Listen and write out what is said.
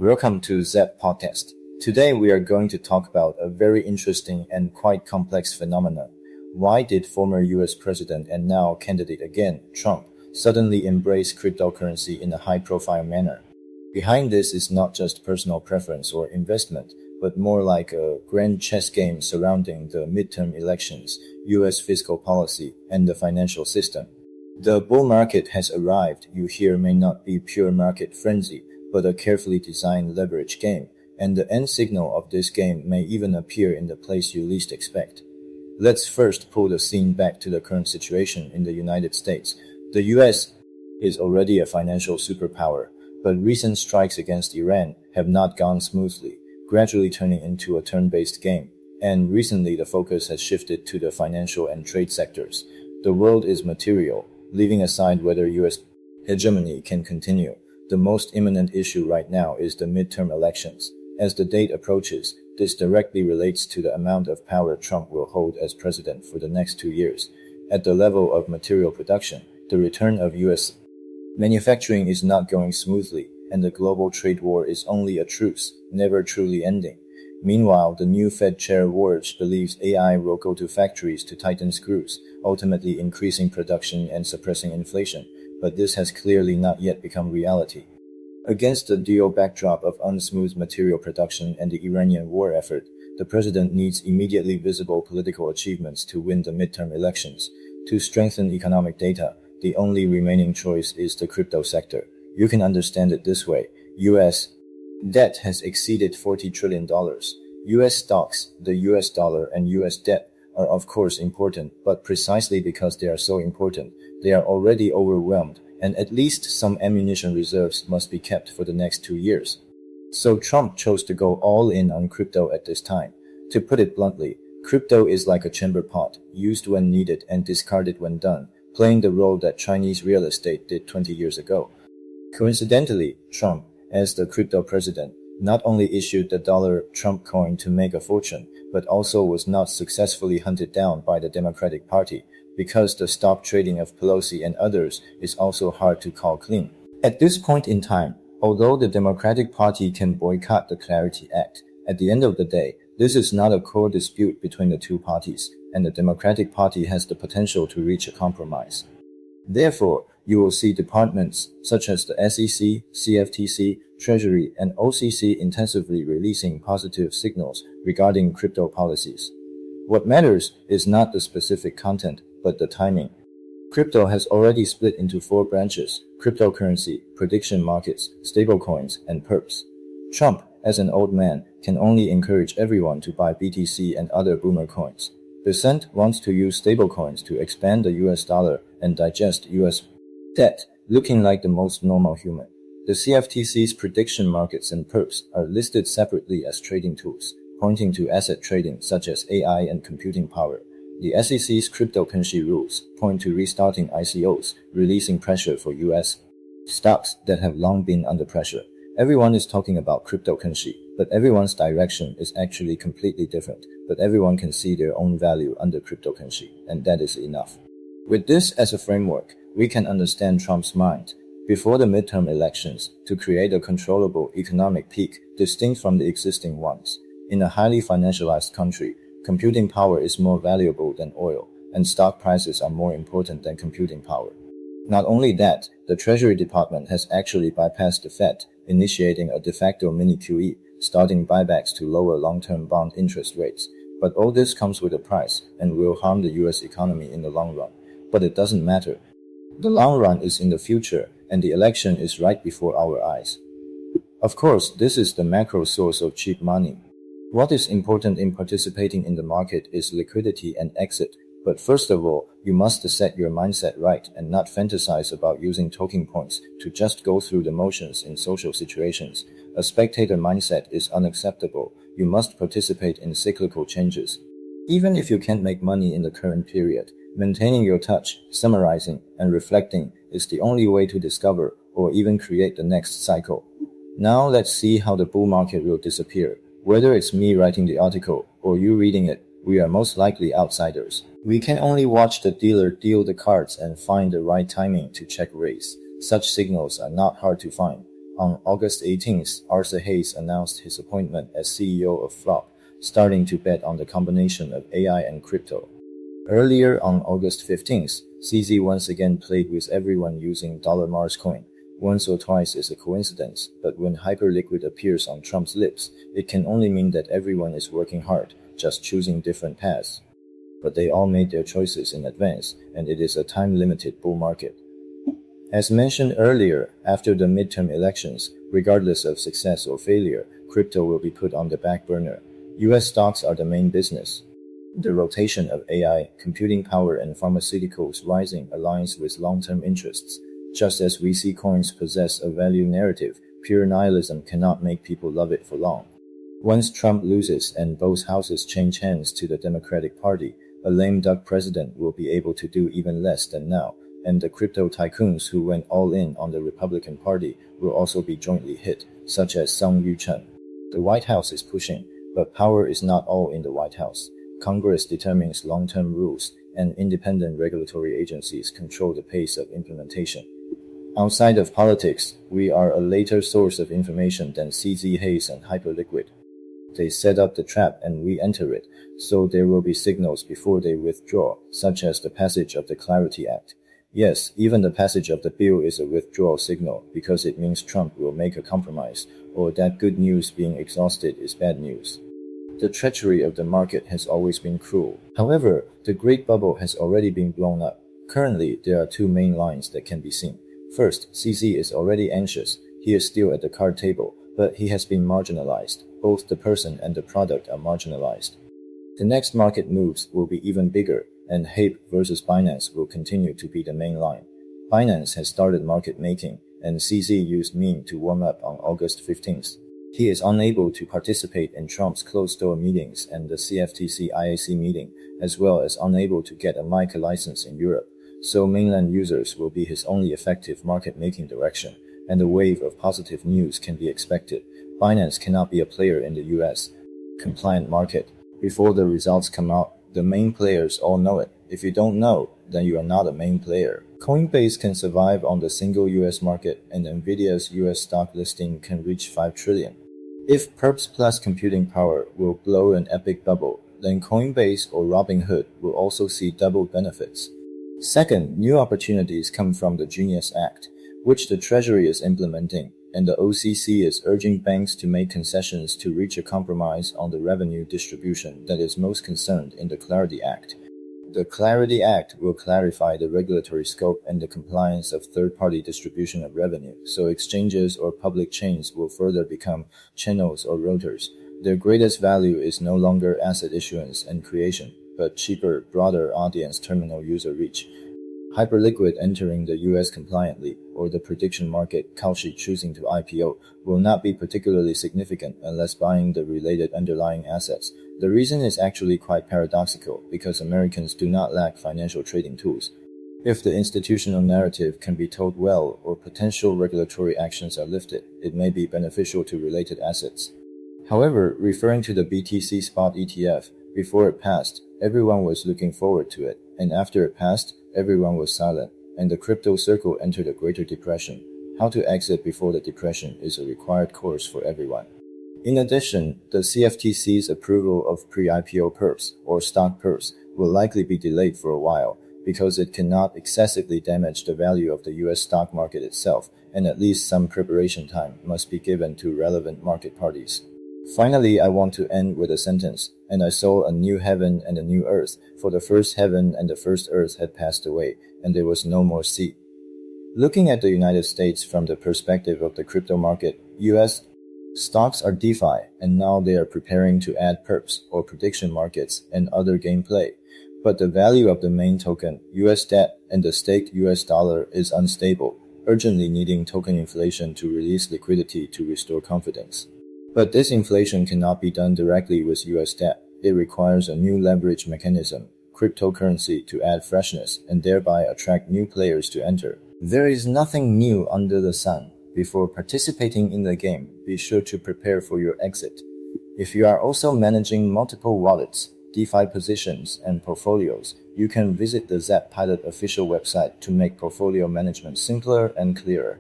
Welcome to Zap Podcast. Today we are going to talk about a very interesting and quite complex phenomenon. Why did former US President and now candidate again, Trump, suddenly embrace cryptocurrency in a high-profile manner? Behind this is not just personal preference or investment, but more like a grand chess game surrounding the midterm elections, US fiscal policy, and the financial system. The bull market has arrived. You hear may not be pure market frenzy, but a carefully designed leverage game, and the end signal of this game may even appear in the place you least expect. Let's first pull the scene back to the current situation in the United States. The US is already a financial superpower, but recent strikes against Iran have not gone smoothly, gradually turning into a turn-based game, and recently the focus has shifted to the financial and trade sectors. The world is material, leaving aside whether US hegemony can continue. The most imminent issue right now is the midterm elections. As the date approaches, this directly relates to the amount of power Trump will hold as president for the next 2 years. At the level of material production, the return of US manufacturing is not going smoothly, and the global trade war is only a truce, never truly ending. Meanwhile, the new Fed Chair Warch believes AI will go to factories to tighten screws, ultimately increasing production and suppressing inflation. But this has clearly not yet become reality. Against the dual backdrop of unsmooth material production and the Iranian war effort, the president needs immediately visible political achievements to win the midterm elections. To strengthen economic data, the only remaining choice is the crypto sector. You can understand it this way. US debt has exceeded $40 trillion. US stocks, the US dollar, and US debt are of course important, but precisely because they are so important, they are already overwhelmed, and at least some ammunition reserves must be kept for the next 2 years. So Trump chose to go all in on crypto at this time. To put it bluntly, crypto is like a chamber pot, used when needed and discarded when done, playing the role that Chinese real estate did 20 years ago. Coincidentally, Trump, as the crypto president, not only issued the dollar Trump coin to make a fortune, but also was not successfully hunted down by the Democratic Party, because the stock trading of Pelosi and others is also hard to call clean. At this point in time, although the Democratic Party can boycott the Clarity Act, at the end of the day, this is not a core dispute between the two parties, and the Democratic Party has the potential to reach a compromise. Therefore, you will see departments such as the SEC, CFTC, Treasury, and OCC intensively releasing positive signals regarding crypto policies. What matters is not the specific content, but the timing. Crypto has already split into 4 branches: cryptocurrency, prediction markets, stablecoins, and perps. Trump, as an old man, can only encourage everyone to buy BTC and other boomer coins. Besant wants to use stablecoins to expand the US dollar and digest US debt, looking like the most normal human. The CFTC's prediction markets and perps are listed separately as trading tools, pointing to asset trading such as AI and computing power. The SEC's cryptocurrency rules point to restarting ICOs, releasing pressure for US stocks that have long been under pressure. Everyone is talking about cryptocurrency, but everyone's direction is actually completely different. But everyone can see their own value under cryptocurrency, and that is enough. With this as a framework, we can understand Trump's mind before the midterm elections to create a controllable economic peak distinct from the existing ones. In a highly financialized country, computing power is more valuable than oil, and stock prices are more important than computing power. Not only that, the Treasury Department has actually bypassed the Fed, initiating a de facto mini QE, starting buybacks to lower long-term bond interest rates. But all this comes with a price and will harm the US economy in the long run. But it doesn't matter. The long run is in the future, and the election is right before our eyes. Of course, this is the macro source of cheap money. What is important in participating in the market is liquidity and exit. But first of all, you must set your mindset right and not fantasize about using talking points to just go through the motions in social situations. A spectator mindset is unacceptable. You must participate in cyclical changes. Even if you can't make money in the current period, maintaining your touch, summarizing, and reflecting is the only way to discover or even create the next cycle. Now let's see how the bull market will disappear. Whether it's me writing the article or you reading it, we are most likely outsiders. We can only watch the dealer deal the cards and find the right timing to check raise. Such signals are not hard to find. On August 18th, Arthur Hayes announced his appointment as CEO of Flop, starting to bet on the combination of AI and crypto. Earlier on August 15th, CZ once again played with everyone using $Mars coin. Once or twice is a coincidence, but when hyperliquid appears on Trump's lips, it can only mean that everyone is working hard, just choosing different paths. But they all made their choices in advance, and it is a time-limited bull market. As mentioned earlier, after the midterm elections, regardless of success or failure, crypto will be put on the back burner. US stocks are the main business. The rotation of AI, computing power, and pharmaceuticals rising aligns with long-term interests. Just as we see coins possess a value narrative, pure nihilism cannot make people love it for long. Once Trump loses and both houses change hands to the Democratic Party, a lame duck president will be able to do even less than now, and the crypto tycoons who went all in on the Republican Party will also be jointly hit, such as Sung Yu-chun. The White House is pushing, but power is not all in the White House. Congress determines long-term rules, and independent regulatory agencies control the pace of implementation. Outside of politics, we are a later source of information than CZ Hayes and Hyperliquid. They set up the trap and we enter it, so there will be signals before they withdraw, such as the passage of the Clarity Act. Yes, even the passage of the bill is a withdrawal signal because it means Trump will make a compromise, or that good news being exhausted is bad news. The treachery of the market has always been cruel. However, the great bubble has already been blown up. Currently, there are two main lines that can be seen. First, CZ is already anxious. He is still at the card table, but he has been marginalized. Both the person and the product are marginalized. The next market moves will be even bigger, and HAPE versus Binance will continue to be the main line. Binance has started market making, and CZ used meme to warm up on August 15th. He is unable to participate in Trump's closed-door meetings and the CFTC IAC meeting, as well as unable to get a MiCA license in Europe. So mainland users will be his only effective market-making direction, and a wave of positive news can be expected. Binance cannot be a player in the US compliant market. Before the results come out, the main players all know it. If you don't know, then you are not a main player. Coinbase can survive on the single US market, and Nvidia's US stock listing can reach 5 trillion. If perps plus computing power will blow an epic bubble, then Coinbase or Robinhood will also see double benefits. Second, new opportunities come from the Genius Act, which the Treasury is implementing, and the OCC is urging banks to make concessions to reach a compromise on the revenue distribution that is most concerned in the Clarity Act. The Clarity Act will clarify the regulatory scope and the compliance of third-party distribution of revenue, so exchanges or public chains will further become channels or routers. Their greatest value is no longer asset issuance and creation, but cheaper, broader audience terminal user reach. Hyperliquid entering the US compliantly, or the prediction market Kalshi choosing to IPO, will not be particularly significant unless buying the related underlying assets. The reason is actually quite paradoxical, because Americans do not lack financial trading tools. If the institutional narrative can be told well or potential regulatory actions are lifted, it may be beneficial to related assets. However, referring to the BTC spot ETF, before it passed, everyone was looking forward to it, and after it passed, everyone was silent, and the crypto circle entered a greater depression. How to exit before the depression is a required course for everyone. In addition, the CFTC's approval of pre-IPO perps, or stock perps, will likely be delayed for a while, because it cannot excessively damage the value of the US stock market itself, and at least some preparation time must be given to relevant market parties. Finally, I want to end with a sentence, and I saw a new heaven and a new earth, for the first heaven and the first earth had passed away, and there was no more sea. Looking at the United States from the perspective of the crypto market, US stocks are DeFi, and now they are preparing to add perps, or prediction markets, and other gameplay. But the value of the main token, US debt, and the staked US dollar is unstable, urgently needing token inflation to release liquidity to restore confidence. But this inflation cannot be done directly with US debt. It requires a new leverage mechanism, cryptocurrency, to add freshness and thereby attract new players to enter. There is nothing new under the sun. Before participating in the game, be sure to prepare for your exit. If you are also managing multiple wallets, DeFi positions, and portfolios, you can visit the Zap Pilot official website to make portfolio management simpler and clearer.